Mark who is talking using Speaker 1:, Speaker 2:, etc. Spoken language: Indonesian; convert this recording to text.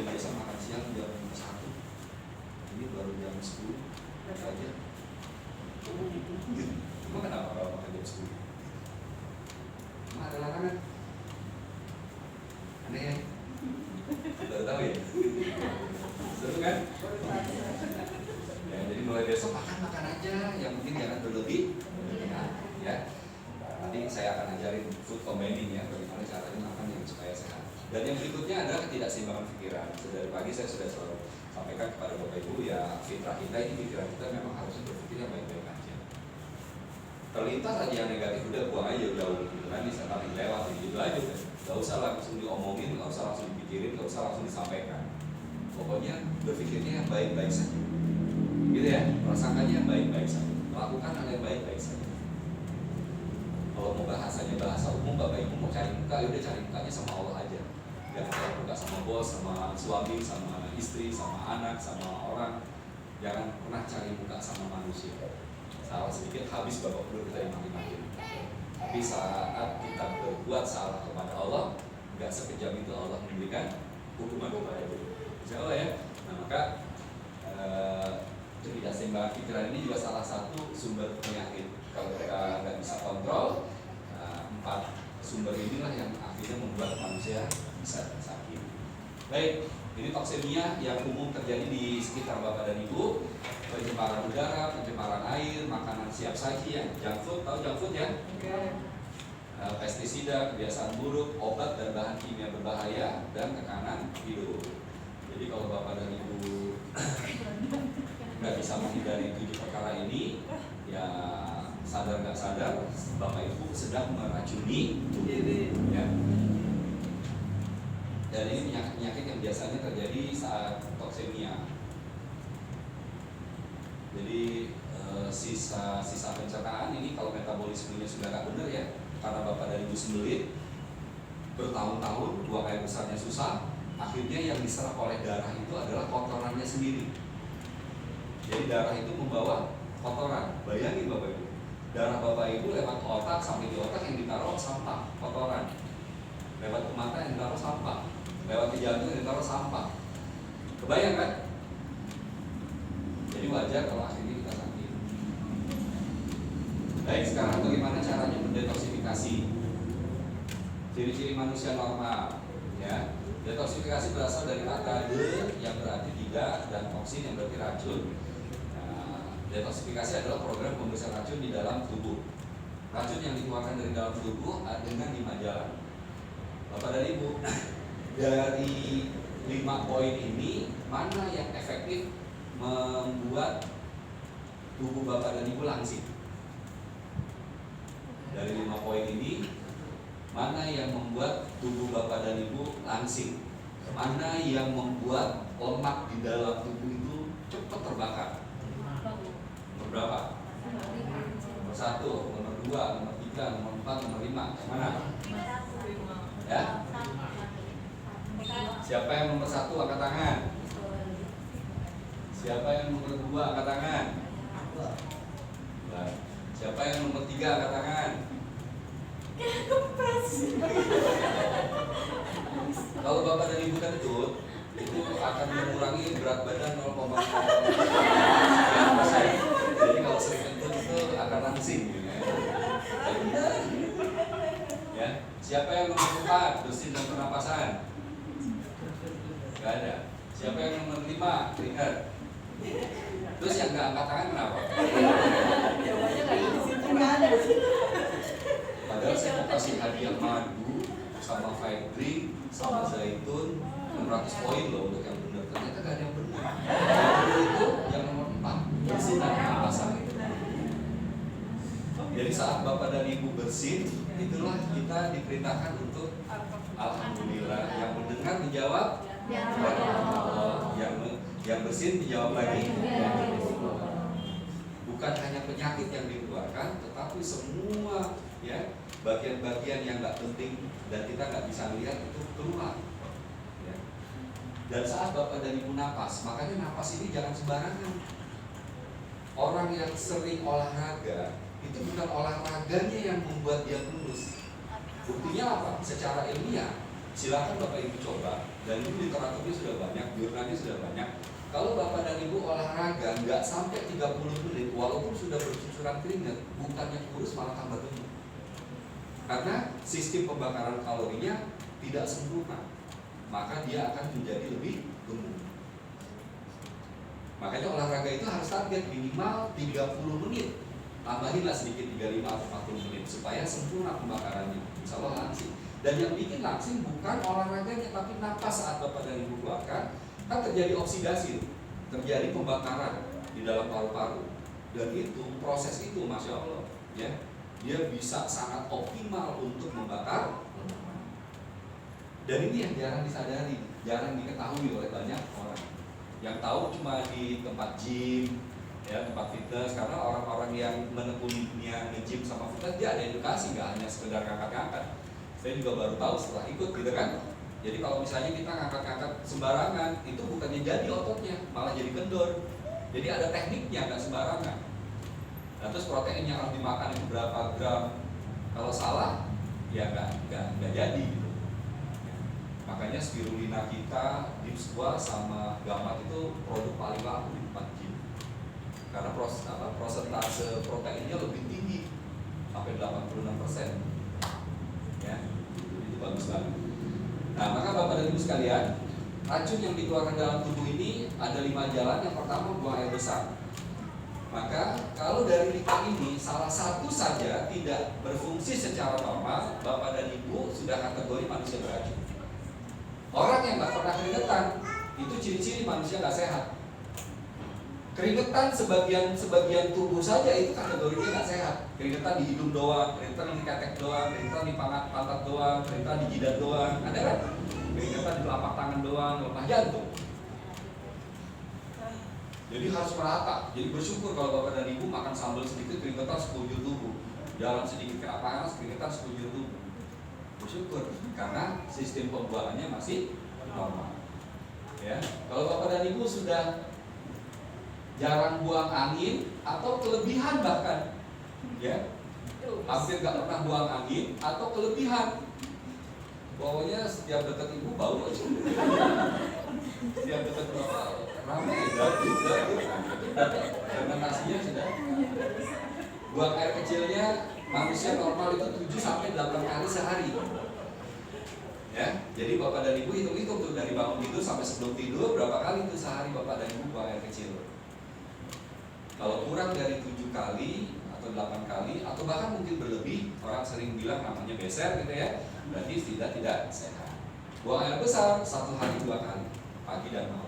Speaker 1: biasa makan siang jam 1, ini baru jam 10 saja. Cuma kenapa kalau makan jam 10? Cuma ada larangan. Aneh ya? Udah tahu ya? Seru kan? Ya, jadi mulai besok makan aja, yang penting jangan berlebih. Ya. Nanti saya akan ajarin food combining ya, bagaimana caranya makan yang supaya sehat. Dan yang berikutnya adalah ketidakseimbangan pikiran. Dari pagi saya sudah selalu sampaikan kepada Bapak Ibu ya, fitrah kita ini, pikiran kita memang harusnya berpikir yang baik-baik aja. Terlintas aja yang negatif udah buang aja jauh gitu kan, bisa nanti lewat gitu aja kan. Gak usah langsung diomongin, gak usah langsung dipikirin, gak usah langsung disampaikan. Pokoknya berpikirnya yang baik-baik saja. Gitu ya, prasangkanya yang baik-baik saja. Lakukan hal yang baik-baik saja. Kalau mau bahasanya bahasa umum, Bapak Ibu mau cari muka, ya udah cari mukanya sama Allah aja. Jangan cari muka sama bos, sama suami, sama istri, sama anak, sama orang. Jangan pernah cari muka sama manusia. Salah sedikit habis babak belur kita dimaki-maki. Tapi saat kita berbuat salah kepada Allah, nggak sekejam itu Allah memberikan hukuman kepada kita. Insya Allah ya. Nah maka ketidakseimbangan pikiran ini juga salah satu sumber penyakit. Kalau kita nggak bisa kontrol, 4 sumber inilah yang akhirnya membuat manusia bisa sakit. Baik, ini toksemia yang umum terjadi di sekitar Bapak dan Ibu. Pencemaran udara, pencemaran air, makanan siap saji yang junk food, tahu junk food ya? Pestisida, kebiasaan buruk, obat dan bahan kimia berbahaya, dan tekanan hidup. Jadi kalau Bapak dan Ibu nggak bisa menghindari 7 perkara ini, ya sadar nggak sadar Bapak Ibu sedang meracuni tubuh ya. Dan ini penyakit yang biasanya terjadi saat toksemia. Jadi sisa pencernaan ini kalau metabolismenya sudah nggak benar ya, karena Bapak dan Ibu sembelit bertahun-tahun, buang air besarnya susah, akhirnya yang diserap oleh darah itu adalah kotorannya sendiri. Jadi darah itu membawa kotoran. Bayangin Bapak Ibu, darah Bapak Ibu lewat otak, sampai di otak yang ditaruh sampah, kotoran. Lewat ke mata yang ditaruh sampah, lewat ke jantung yang ditaruh sampah. Kebayang kan? Jadi wajar kalau akhirnya kita sakit. Baik, sekarang bagaimana caranya mendetoksifikasi? Ciri-ciri manusia normal ya. Detoksifikasi berasal dari kata de yang berarti tidak dan toksin yang berarti racun. Detoksifikasi adalah program pembersihan racun di dalam tubuh. Racun yang dikeluarkan dari dalam tubuh dengan 5 jalan. Bapak dan Ibu, dari 5 poin ini, mana yang efektif membuat tubuh Bapak dan Ibu langsing? Dari 5 poin ini, mana yang membuat tubuh Bapak dan Ibu langsing? Mana yang membuat lemak di dalam tubuh itu cepat terbakar? Berapa? Nomor 1, nomor 2, nomor 3, nomor 4, nomor 5. Yang mana? Ya? Siapa yang nomor 1 angkat tangan? Siapa yang nomor 2 angkat tangan? Siapa yang nomor 3 angkat tangan? Kalau Bapak dan Ibu kentut, itu akan mengurangi berat badan 0,0%. Jadi kalau sering kentut itu akan langsing ya. Siapa yang nomor 4? Bersin dan pernapasan? Gak ada. Siapa yang nomor 5? Keringat. Terus yang gak angkat tangan kenapa?
Speaker 2: Jawabannya gak ada.
Speaker 1: Padahal saya mau kasih hadiah madu sama fight drink sama zaitun 600 poin loh untuk yang benar. Ternyata gak ada yang benar. Yang benar itu yang nomor 4, bersin dan pernapasan. Jadi saat Bapak dan Ibu bersin, itulah kita diperintahkan untuk alhamdulillah. Yang mendengar menjawab yang bersin dijawab lagi. Bukan hanya penyakit yang dikeluarkan, tetapi semua ya bagian-bagian yang nggak penting dan kita nggak bisa lihat itu keluar. Ya. Dan saat Bapak dan Ibu napas, makanya napas ini jangan sembarangan. Orang yang sering olahraga itu bukan olahraganya yang membuat dia kurus. Buktinya apa? Secara ilmiah, Silakan Bapak Ibu coba, dan itu literaturnya sudah banyak, jurnalnya sudah banyak. Kalau Bapak dan Ibu olahraga nggak sampai 30 menit, walaupun sudah bercucuran keringat, bukannya kurus malah tambah gemuk. Karena sistem pembakaran kalorinya tidak sempurna, maka dia akan menjadi lebih gemuk. Makanya olahraga itu harus target minimal 30 menit. Tambahinlah sedikit 35 atau 40 menit supaya sempurna pembakarannya. Insya Allah langsing. Dan yang bikin langsing bukan olahraganya, tapi napas saat Bapak dan Ibu keluarkan, kan terjadi oksidasi, terjadi pembakaran di dalam paru-paru. Dan itu proses itu, masya Allah, ya, dia bisa sangat optimal untuk membakar. Dan ini yang jarang disadari, jarang diketahui oleh banyak orang. Yang tahu cuma di tempat gym, ya, tempat fitness, karena orang-orang yang menekuni dunia nge-gym sama fitness dia ada edukasi, nggak hanya sekedar ngangkat-ngangkat. Saya juga baru tahu setelah ikut gitu kan. Jadi kalau misalnya kita ngangkat-ngangkat sembarangan, itu bukannya jadi ototnya, malah jadi kendor. Jadi ada tekniknya, nggak sembarangan. Nah, terus protein yang harus dimakan itu berapa gram? Kalau salah, ya nggak jadi gitu. Makanya spirulina kita, Deep Squat sama Gamat itu produk paling laku di tempat gym. Karena prosentase proteinnya lebih tinggi, sampai 86%. Ya, itu bagus banget. Nah, maka Bapak dan Ibu sekalian, racun yang dikeluarkan dalam tubuh ini ada 5 jalan. Yang pertama, buang air besar. Maka kalau dari 5 ini salah satu saja tidak berfungsi secara normal, Bapak dan Ibu sudah kategori manusia beracun. Orang yang nggak pernah keringetan itu ciri-ciri manusia nggak sehat. Keringetan sebagian tubuh saja itu kategorinya nggak sehat. Keringetan di hidung doang, keringetan di ketek doang, keringetan di pantat doang, keringetan di jidat doang, ada kan? Keringetan di telapak tangan doang, lemah jantung. Jadi harus merata. Jadi bersyukur kalau Bapak dan Ibu makan sambal sedikit keringetan sekujur tubuh, jalan sedikit kena panas keringetan sekujur tubuh. Bersyukur karena sistem pembuangannya masih normal. Ya, kalau Bapak dan Ibu sudah jarang buang angin atau kelebihan bahkan, ya, hampir nggak pernah buang angin atau kelebihan, pokoknya setiap dekat Ibu bau aja. Setiap dekat Bapak ramai, fermentasinya sudah. Buang air kecilnya manusia normal itu 7-8 kali sehari. Ya, jadi Bapak dan Ibu hitung-hitung tuh dari bangun tidur sampai sebelum tidur berapa kali tuh sehari Bapak dan Ibu buang air kecil. Kalau kurang dari 7 kali atau 8 kali atau bahkan mungkin berlebih, orang sering bilang namanya beser gitu ya, berarti tidak sehat. Buang air besar 1 hari 2 kali, pagi dan malam.